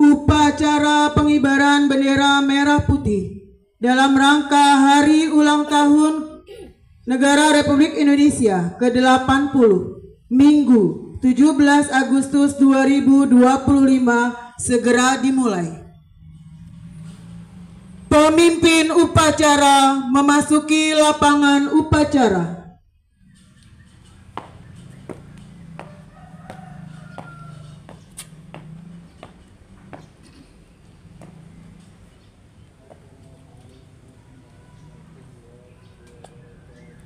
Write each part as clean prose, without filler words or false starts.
Upacara pengibaran bendera merah putih dalam rangka Hari Ulang Tahun Negara Republik Indonesia ke-80 Minggu 17 Agustus 2025 segera dimulai. Pemimpin upacara memasuki lapangan upacara.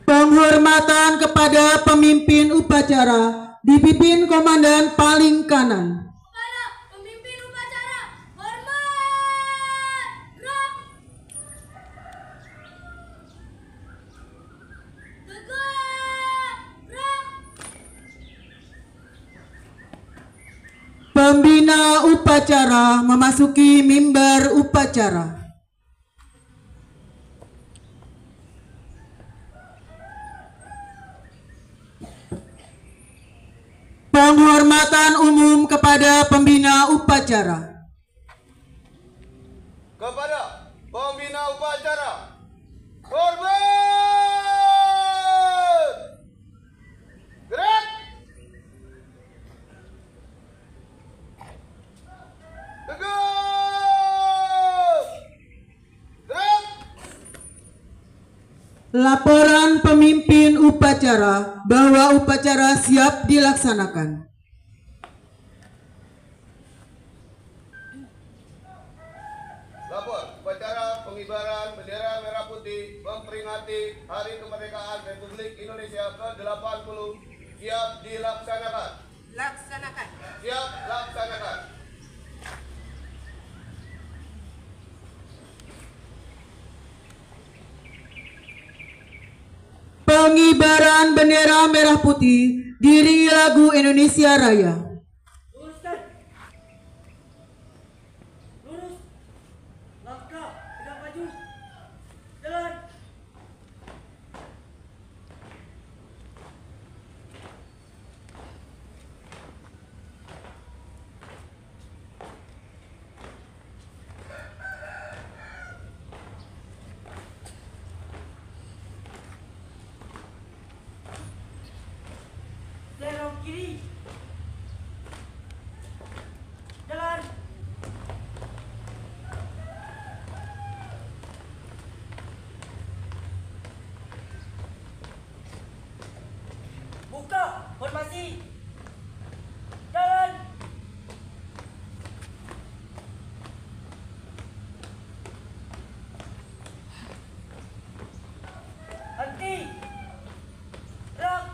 Penghormatan kepada pemimpin upacara dipimpin komandan paling kanan. Kepada pemimpin upacara, hormat, gerak, tegak, gerak. Pembina upacara memasuki mimbar upacara. Penghormatan umum kepada pembina upacara. Kepada pembina upacara, hormat, gerak, tegak, gerak. Laporan pemimpin upacara bahwa upacara siap dilaksanakan. Lapor upacara pengibaran bendera merah putih memperingati Hari Kemerdekaan Republik Indonesia ke-80 siap dilaksanakan. Laksanakan. Siap laksanakan. Pengibaran bendera merah putih diiringi lagu Indonesia Raya. Luruskan. Lurus. Langkah, tegak maju. Jalan. Serong kiri. Jalan. Buka, formasi. Jalan. Henti. Gerak.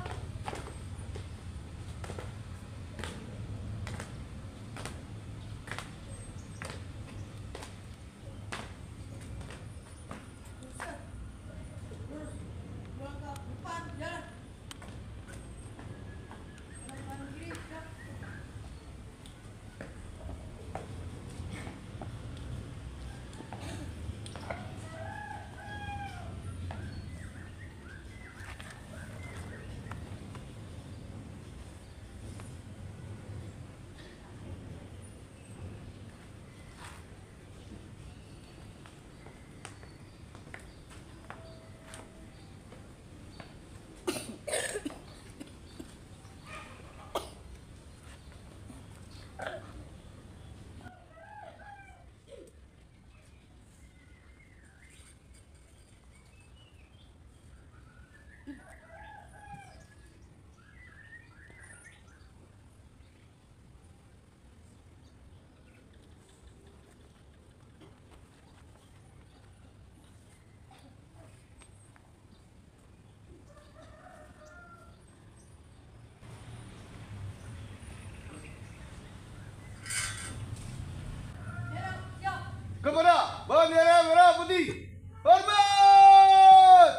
Kepada bendera merah putih, hormat,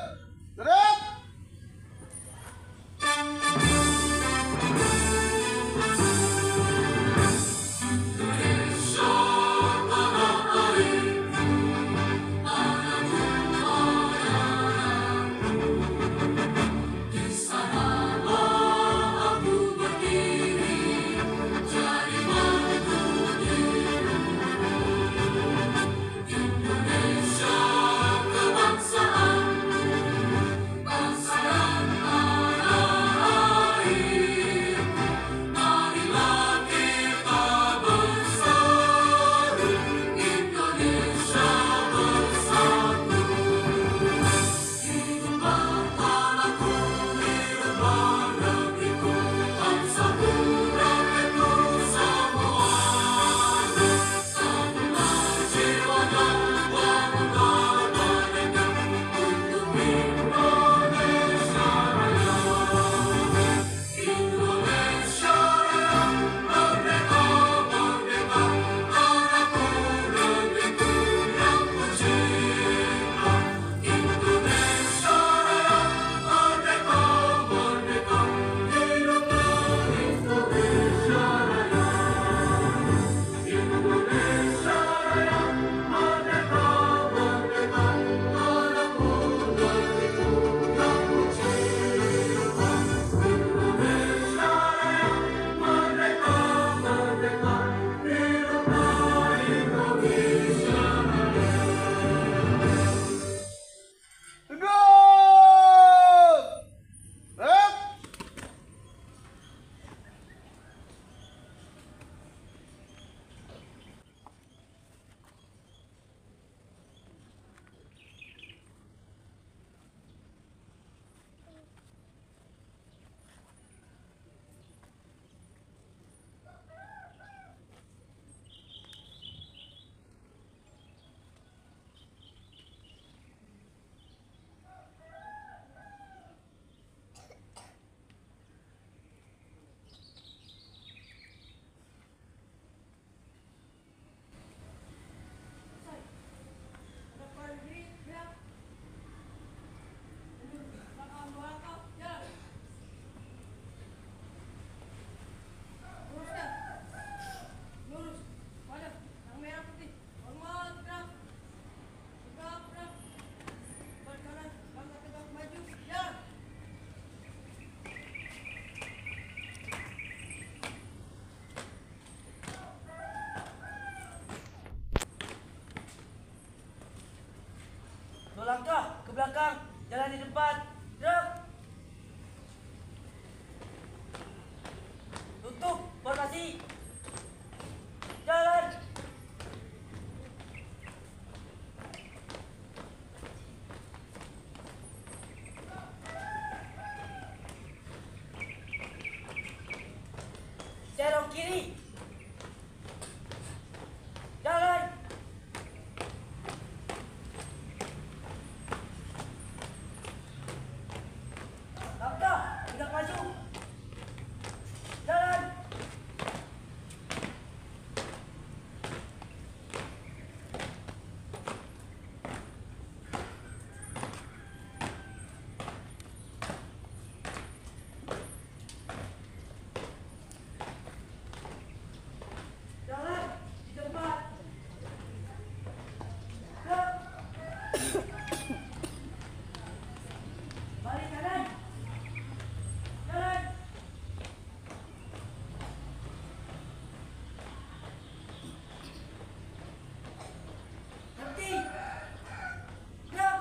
gerak. belakang, jalan di depan. Gerak. Tutup, formasi. Jalan. Serong kiri. Jalan. Langkah, tidak maju. Jalan. Jalan di depan. Gerak. Balik kanan. Jalan. Berhenti. Gerak.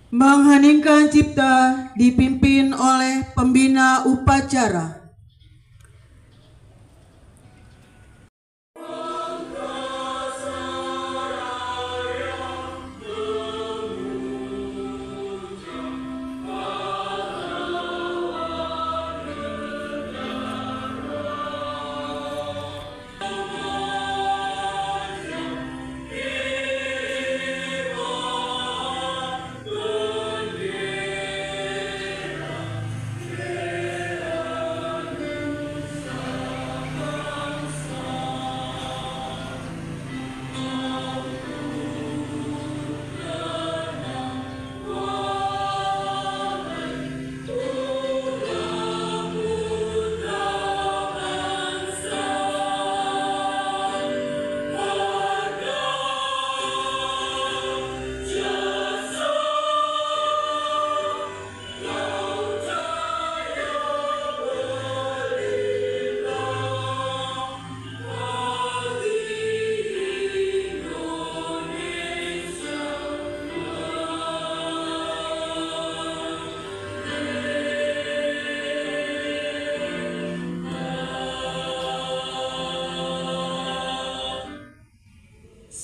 Mengheningkan cipta dipimpin oleh pembina upacara.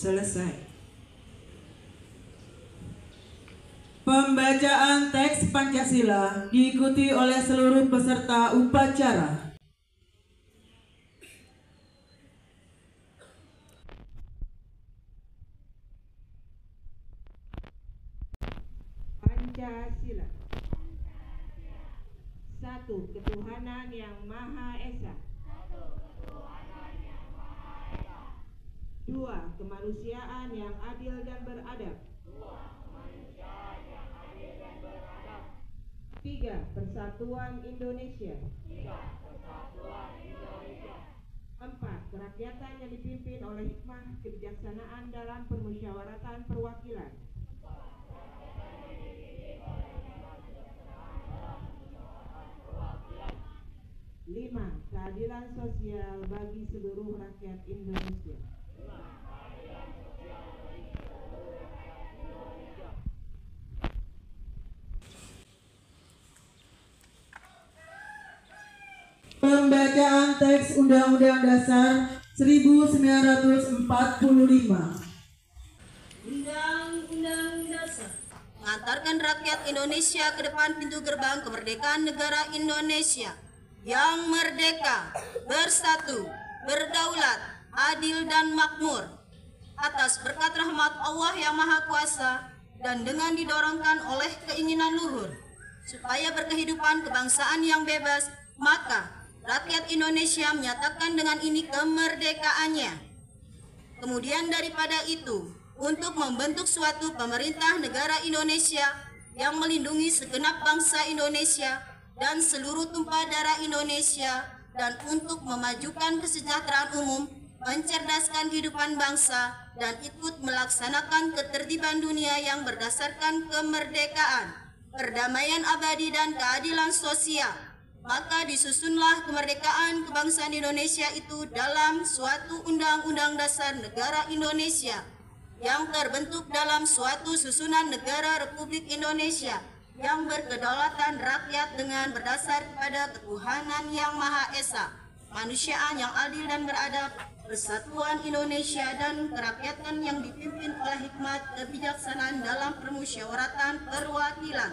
Selesai. Pembacaan teks Pancasila diikuti oleh seluruh peserta upacara. Pancasila. 1. Ketuhanan yang Maha Esa. 2. Kemanusiaan yang adil dan beradab. 3. Persatuan Indonesia. 4. Kerakyatan yang dipimpin oleh hikmah kebijaksanaan dalam permusyawaratan perwakilan. 5. Keadilan sosial bagi seluruh rakyat Indonesia. Pembacaan teks Undang-Undang Dasar 1945. Undang-Undang Dasar mengantarkan rakyat Indonesia ke depan pintu gerbang kemerdekaan negara Indonesia yang merdeka, bersatu, berdaulat, adil dan makmur atas berkat rahmat Allah yang Maha Kuasa dan dengan didorongkan oleh keinginan luhur supaya berkehidupan kebangsaan yang bebas, maka rakyat Indonesia menyatakan dengan ini kemerdekaannya. Kemudian daripada itu, untuk membentuk suatu pemerintah negara Indonesia yang melindungi segenap bangsa Indonesia dan seluruh tumpah darah Indonesia, dan untuk memajukan kesejahteraan umum, mencerdaskan kehidupan bangsa, dan ikut melaksanakan ketertiban dunia yang berdasarkan kemerdekaan, perdamaian abadi dan keadilan sosial. Maka disusunlah kemerdekaan kebangsaan Indonesia itu dalam suatu undang-undang dasar negara Indonesia yang terbentuk dalam suatu susunan negara Republik Indonesia yang berkedaulatan rakyat dengan berdasar kepada ketuhanan yang Maha Esa, kemanusiaan yang adil dan beradab, persatuan Indonesia dan kerakyatan yang dipimpin oleh hikmat kebijaksanaan dalam permusyawaratan perwakilan,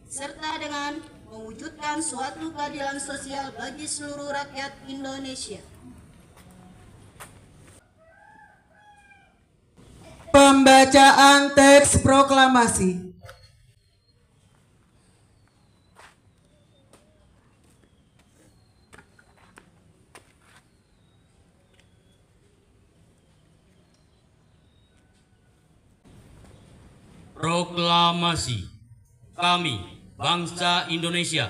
serta dengan mewujudkan suatu keadilan sosial bagi seluruh rakyat Indonesia. Pembacaan teks proklamasi. Proklamasi. Kami, bangsa Indonesia,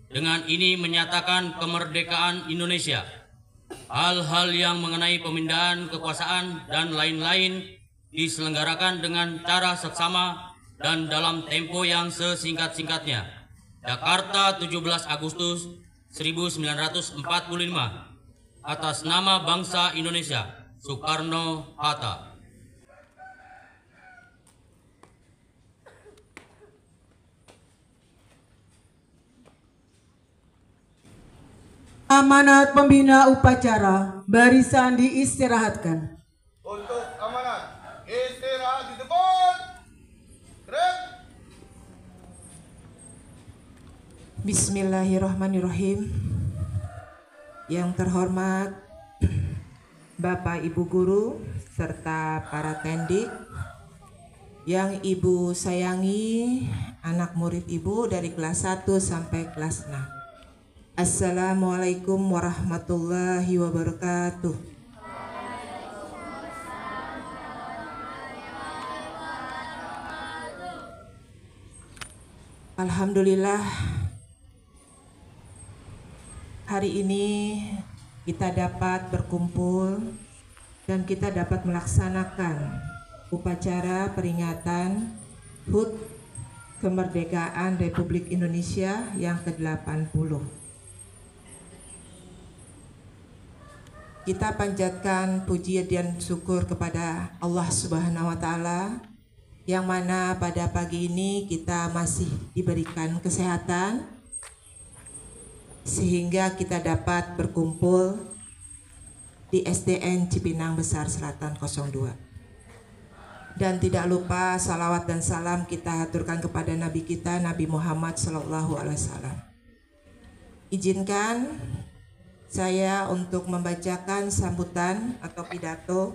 dengan ini menyatakan kemerdekaan Indonesia. Hal-hal yang mengenai pemindahan kekuasaan dan lain-lain diselenggarakan dengan cara seksama dan dalam tempo yang sesingkat-singkatnya. Jakarta, 17 Agustus 1945. Atas nama bangsa Indonesia, Soekarno-Hatta. Amanat pembina upacara, barisan diistirahatkan. Untuk amanat, istirahat di depan. Gerak. Bismillahirrahmanirrahim. Yang terhormat Bapak Ibu Guru serta para tendik, yang Ibu sayangi anak murid Ibu dari kelas 1 sampai kelas 6. Assalamualaikum warahmatullahi wabarakatuh. Alhamdulillah, hari ini kita dapat berkumpul dan kita dapat melaksanakan upacara peringatan HUT Kemerdekaan Republik Indonesia yang ke-80. Kita panjatkan puji dan syukur kepada Allah Subhanahu wa Ta'ala, yang mana pada pagi ini kita masih diberikan kesehatan sehingga kita dapat berkumpul di SDN Cipinang Besar Selatan 02. Dan tidak lupa salawat dan salam kita haturkan kepada Nabi kita, Nabi Muhammad SAW. Izinkan saya untuk membacakan sambutan atau pidato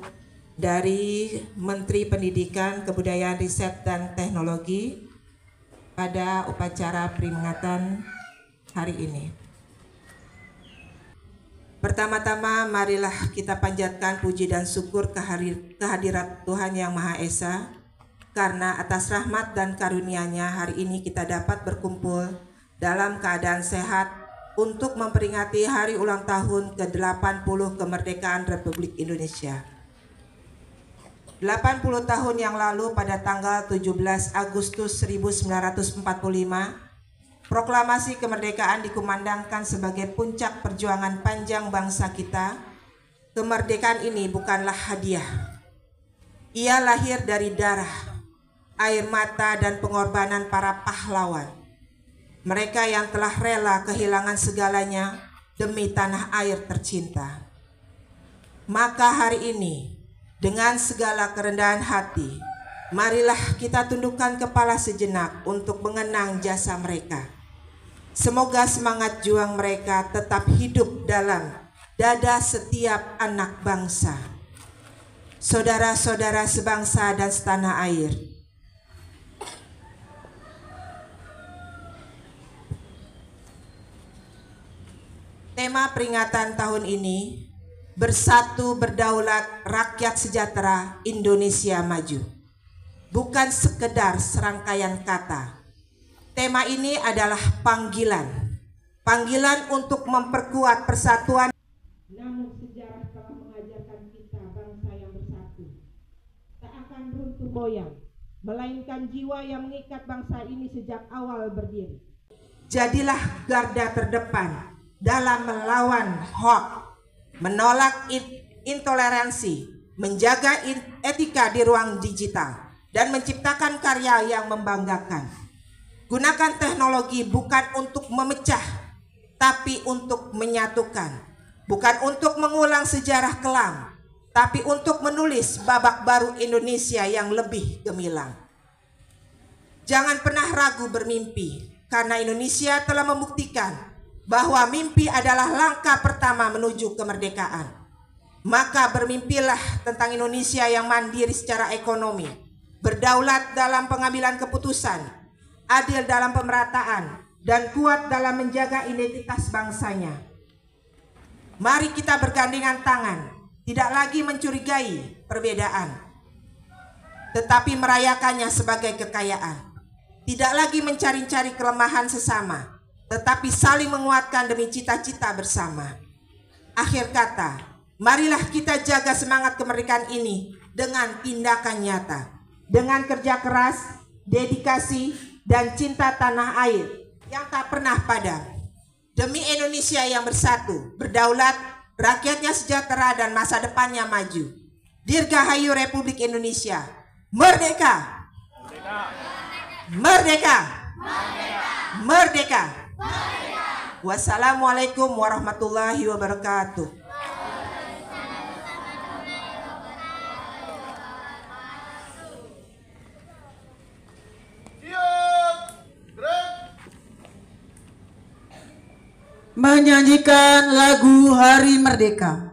dari Menteri Pendidikan, Kebudayaan, Riset, dan Teknologi pada upacara peringatan hari ini. Pertama-tama marilah kita panjatkan puji dan syukur kehadirat Tuhan Yang Maha Esa, karena atas rahmat dan karunia-Nya hari ini kita dapat berkumpul dalam keadaan sehat untuk memperingati hari ulang tahun ke-80 kemerdekaan Republik Indonesia. 80 tahun yang lalu pada tanggal 17 Agustus 1945, proklamasi kemerdekaan dikumandangkan sebagai puncak perjuangan panjang bangsa kita. Kemerdekaan ini bukanlah hadiah. Ia lahir dari darah, air mata, dan pengorbanan para pahlawan. Mereka yang telah rela kehilangan segalanya demi tanah air tercinta. Maka hari ini, dengan segala kerendahan hati, marilah kita tundukkan kepala sejenak untuk mengenang jasa mereka. Semoga semangat juang mereka tetap hidup dalam dada setiap anak bangsa. Saudara-saudara sebangsa dan setanah air, tema peringatan tahun ini, Bersatu Berdaulat Rakyat Sejahtera Indonesia Maju. Bukan sekedar serangkaian kata. Tema ini adalah panggilan. Panggilan untuk memperkuat persatuan. Namun sejarah telah mengajarkan kita bangsa yang bersatu tak akan runtuh goyang, melainkan jiwa yang mengikat bangsa ini sejak awal berdiri. Jadilah garda terdepan dalam melawan hoaks, menolak intoleransi, menjaga etika di ruang digital, dan menciptakan karya yang membanggakan. Gunakan teknologi bukan untuk memecah, tapi untuk menyatukan. Bukan untuk mengulang sejarah kelam, tapi untuk menulis babak baru Indonesia yang lebih gemilang. Jangan pernah ragu bermimpi, karena Indonesia telah membuktikan bahwa mimpi adalah langkah pertama menuju kemerdekaan. Maka bermimpilah tentang Indonesia yang mandiri secara ekonomi, berdaulat dalam pengambilan keputusan, adil dalam pemerataan, dan kuat dalam menjaga identitas bangsanya. Mari kita bergandengan tangan, tidak lagi mencurigai perbedaan, tetapi merayakannya sebagai kekayaan. Tidak lagi mencari-cari kelemahan sesama, tetapi saling menguatkan demi cita-cita bersama. Akhir kata, marilah kita jaga semangat kemerdekaan ini dengan tindakan nyata, dengan kerja keras, dedikasi, dan cinta tanah air yang tak pernah padam. Demi Indonesia yang bersatu, berdaulat, rakyatnya sejahtera, dan masa depannya maju. Dirgahayu Republik Indonesia. Merdeka! Merdeka! Merdeka! Wassalamualaikum warahmatullahi wabarakatuh. Menyanyikan lagu Hari Merdeka.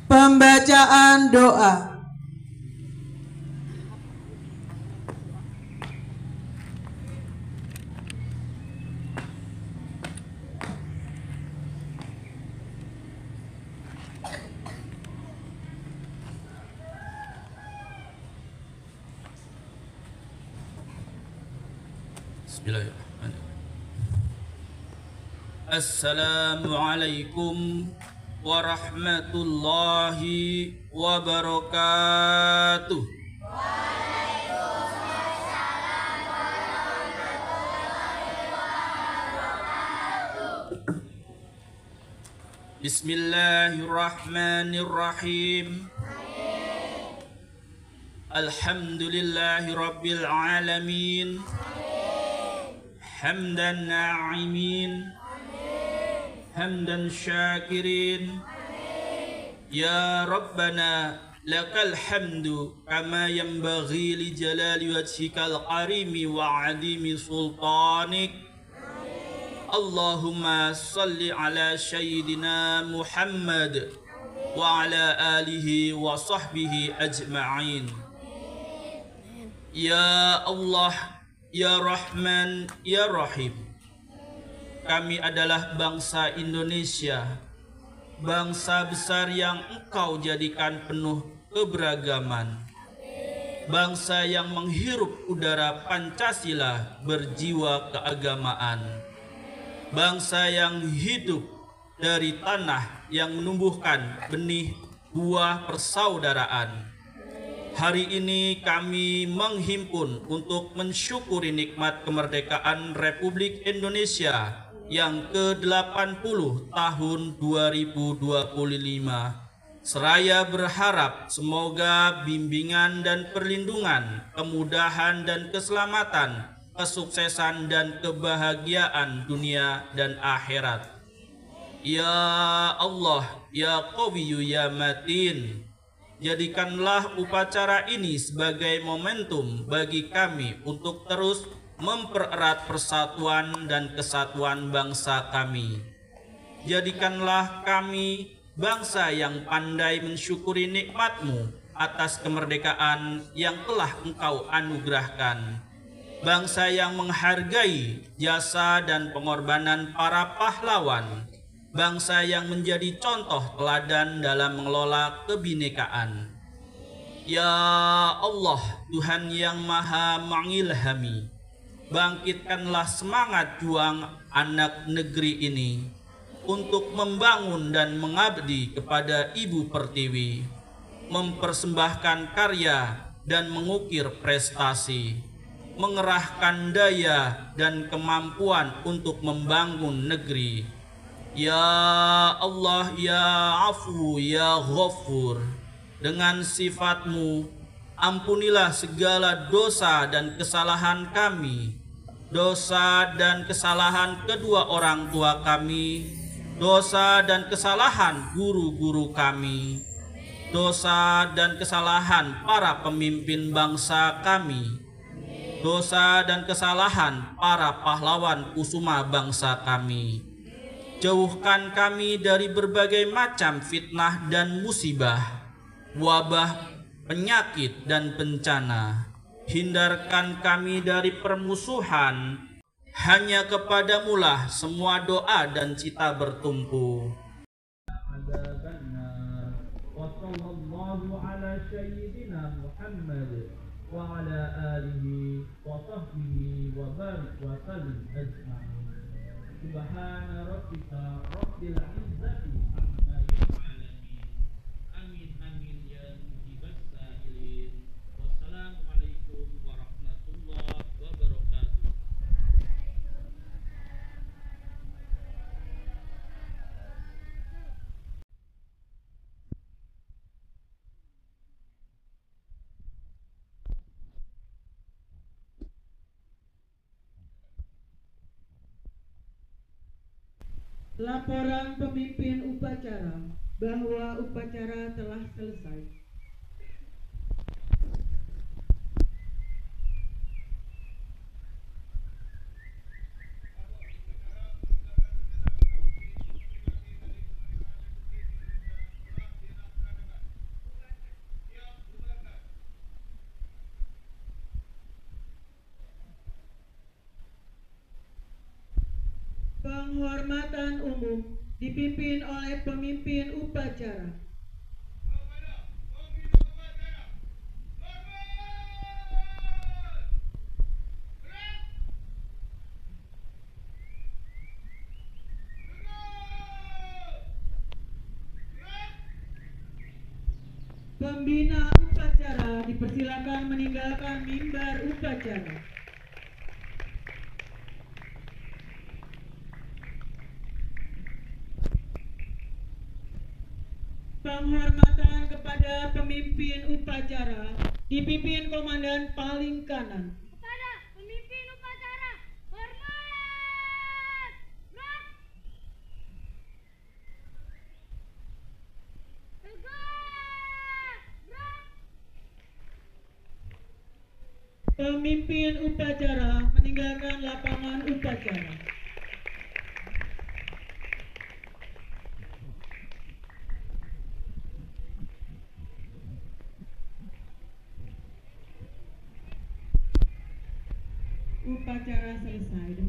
Pembacaan doa. Bismillahirrahmanirrahim. Assalamualaikum warahmatullahi wabarakatuh. Bismillahirrahmanirrahim. Alhamdulillahi rabbil alamin. حمدا ناعمين حمدا شاكرين يا ربنا لك الحمد كما ينبغي لجلال وجهك الكريم وعظيم سلطانك اللهم صل على سيدنا محمد وعلى آله وصحبه أجمعين Ya Allah, Ya Rahman, Ya Rahim. Kami adalah bangsa Indonesia, bangsa besar yang Engkau jadikan penuh keberagaman, bangsa yang menghirup udara Pancasila berjiwa keagamaan, bangsa yang hidup dari tanah yang menumbuhkan benih buah persaudaraan. Hari ini kami menghimpun untuk mensyukuri nikmat kemerdekaan Republik Indonesia yang ke-80 tahun 2025. Seraya berharap semoga bimbingan dan perlindungan, kemudahan dan keselamatan, kesuksesan dan kebahagiaan dunia dan akhirat. Ya Allah, Ya Qawiyyu Ya Matin, jadikanlah upacara ini sebagai momentum bagi kami untuk terus mempererat persatuan dan kesatuan bangsa kami. Jadikanlah kami bangsa yang pandai mensyukuri nikmat-Mu atas kemerdekaan yang telah Engkau anugerahkan. Bangsa yang menghargai jasa dan pengorbanan para pahlawan. Bangsa yang menjadi contoh teladan dalam mengelola kebinekaan. Ya Allah, Tuhan yang maha mengilhami, bangkitkanlah semangat juang anak negeri ini untuk membangun dan mengabdi kepada Ibu Pertiwi, mempersembahkan karya dan mengukir prestasi, mengerahkan daya dan kemampuan untuk membangun negeri. Ya Allah, Ya Afu, Ya Ghafur, dengan sifat-Mu ampunilah segala dosa dan kesalahan kami, dosa dan kesalahan kedua orang tua kami, dosa dan kesalahan guru-guru kami, dosa dan kesalahan para pemimpin bangsa kami, dosa dan kesalahan para pahlawan kusuma bangsa kami. Jauhkan kami dari berbagai macam fitnah dan musibah, wabah, penyakit, dan bencana. Hindarkan kami dari permusuhan. Hanya kepadamulah semua doa dan cita bertumpu. Wassallallahu ala sayyidina Muhammad wa ala alihi wa sahbihi wa barik wa sallim ajma'in. Subhana rabbika rabbil izzati amma yasifun. Amin amin ya mujibas sa'ilin. Wassalamualaikum warahmatullahi wabarakatuh. Laporan pemimpin upacara bahwa upacara telah selesai. Penghormatan umum dipimpin oleh pemimpin upacara. Pembina upacara dipersilakan meninggalkan mimbar upacara. Penghormatan kepada pemimpin upacara dipimpin komandan paling kanan. Kepada pemimpin upacara, hormat! Pemimpin upacara meninggalkan lapangan upacara. Upacara selesai.